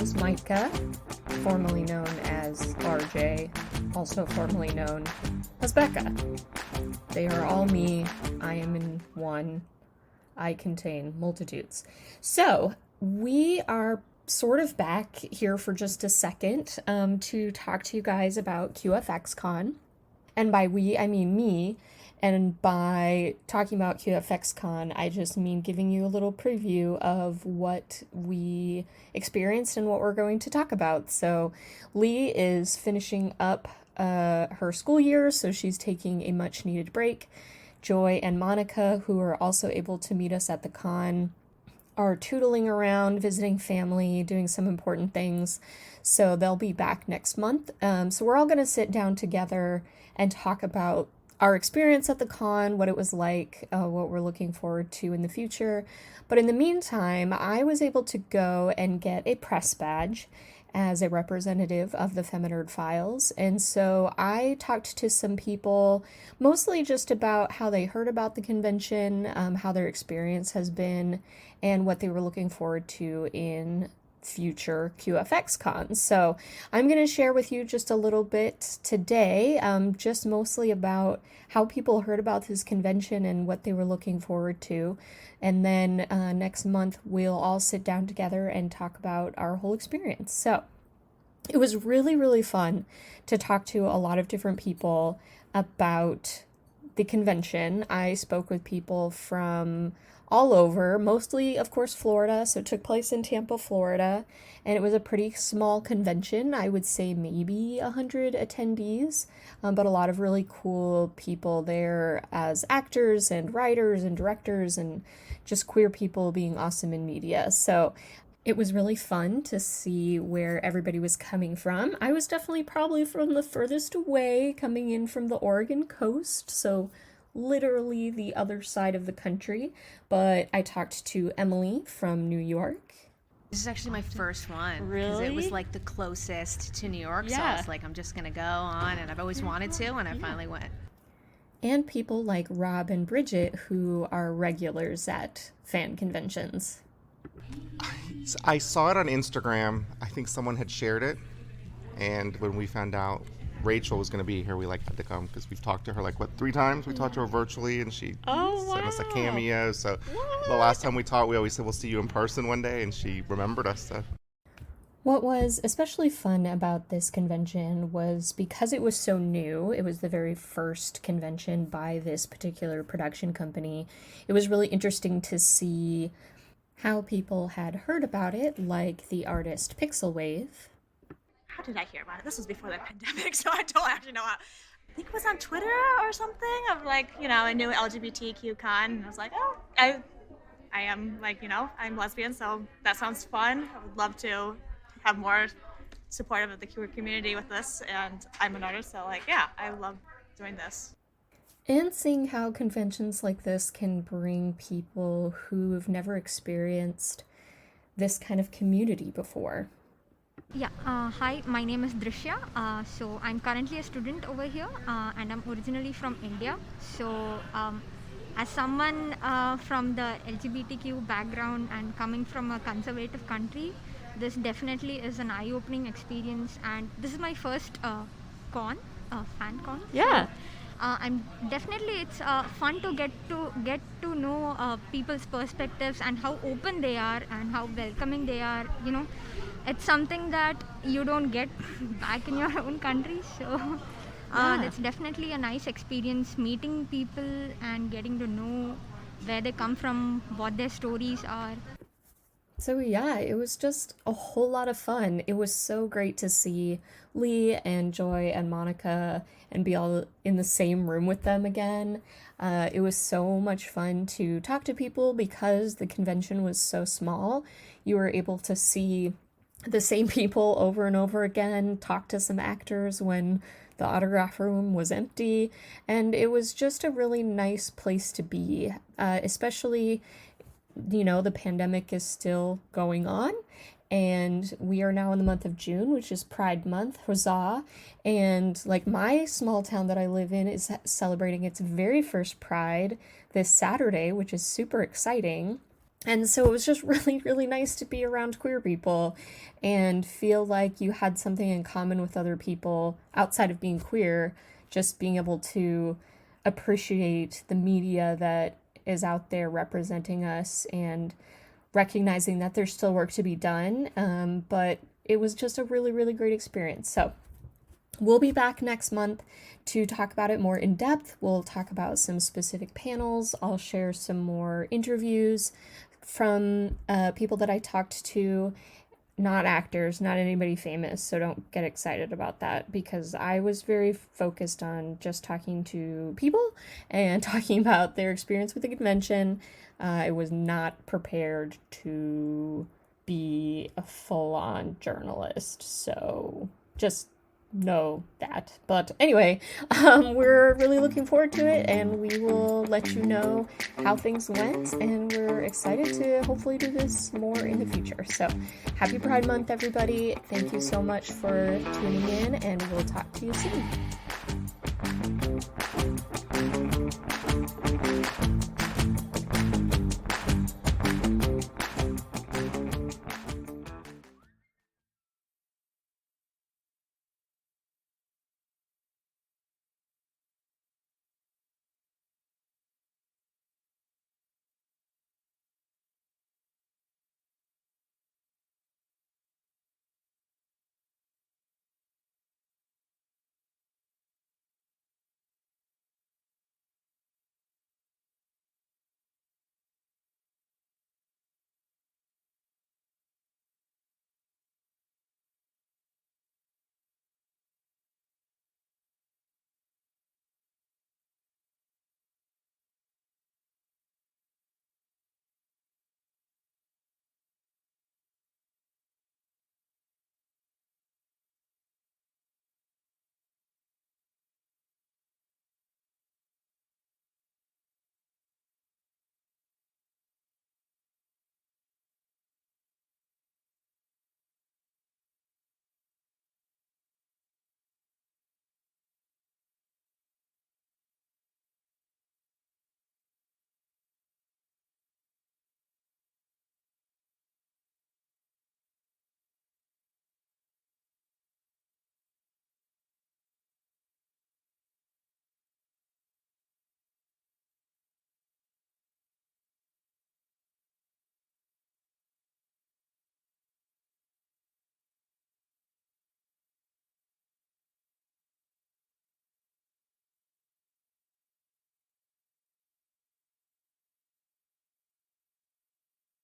is Mikah, formerly known as RJ, also formerly known as Becca. They are all me. I am in one. I contain multitudes. So, we are sort of back here for just a second to talk to you guys about QFX Con. And by we, I mean me. And by talking about QFX Con, I just mean giving you a little preview of what we experienced and what we're going to talk about. So, Leigh is finishing up her school year, so she's taking a much needed break. Joy and Monica, who are also able to meet us at the con, are tootling around, visiting family, doing some important things. So they'll be back next month. So we're all going to sit down together and talk about our experience at the con, what it was like, what we're looking forward to in the future. But in the meantime, I was able to go and get a press badge as a representative of the Feminerd files. And so I talked to some people, mostly just about how they heard about the convention, how their experience has been, and what they were looking forward to in future QFX cons. So I'm going to share with you just a little bit today, just mostly about how people heard about this convention and what they were looking forward to. And then next month, we'll all sit down together and talk about our whole experience. So it was really, really fun to talk to a lot of different people about the convention. I spoke with people from all over, mostly, of course, Florida. So it took place in Tampa, Florida, and it was a pretty small convention. I would say maybe 100 attendees, but a lot of really cool people there as actors and writers and directors and just queer people being awesome in media. So it was really fun to see where everybody was coming from. I was definitely probably from the furthest away, coming in from the Oregon coast, so literally the other side of the country. But I talked to Emily from New York. This is actually my first one. Really? Because it was like the closest to New York, so I was like, I'm just gonna go on, and I've always wanted to, and I finally went. And people like Rob and Bridget, who are regulars at fan conventions. I saw it on Instagram. I think someone had shared it, and when we found out Rachel was going to be here, we had to come because we've talked to her 3 times. We talked to her virtually, and she sent us a cameo. So the last time we talked, we always said we'll see you in person one day, and she remembered us. So. What was especially fun about this convention was because it was so new, it was the very first convention by this particular production company. It was really interesting to see how people had heard about it, like the artist Pixel Wave. How did I hear about it? This was before the pandemic, so I don't actually know how. I think it was on Twitter or something of a new LGBTQ con. And I was like, oh, I am I'm lesbian, so that sounds fun. I would love to have more supportive of the queer community with this, and I'm an artist, so I love doing this. And seeing how conventions like this can bring people who've never experienced this kind of community before. Yeah, hi, my name is Drishya. So I'm currently a student over here, and I'm originally from India. So as someone from the LGBTQ background and coming from a conservative country, this definitely is an eye-opening experience, and this is my first fan con. Yeah. So, it's fun to get to know people's perspectives and how open they are and how welcoming they are. It's something that you don't get back in your own country. So it's definitely a nice experience meeting people and getting to know where they come from, what their stories are. So yeah, it was just a whole lot of fun. It was so great to see Leigh and Joy and Monica and be all in the same room with them again. It was so much fun to talk to people because the convention was so small. You were able to see the same people over and over again, talk to some actors when the autograph room was empty, and it was just a really nice place to be, especially the pandemic is still going on, and we are now in the month of June, which is Pride Month, huzzah, and my small town that I live in is celebrating its very first Pride this Saturday, which is super exciting. And so it was just really, really nice to be around queer people and feel like you had something in common with other people outside of being queer, just being able to appreciate the media that is out there representing us and recognizing that there's still work to be done. But it was just a really, really great experience. So we'll be back next month to talk about it more in depth. We'll talk about some specific panels. I'll share some more interviews from people that I talked to, not actors, not anybody famous, so don't get excited about that, because I was very focused on just talking to people and talking about their experience with the convention. I was not prepared to be a full-on journalist, so just know that. But anyway, we're really looking forward to it, and we will let you know how things went, and we're excited to hopefully do this more in the future. So happy Pride Month, everybody. Thank you so much for tuning in, and we'll talk to you soon.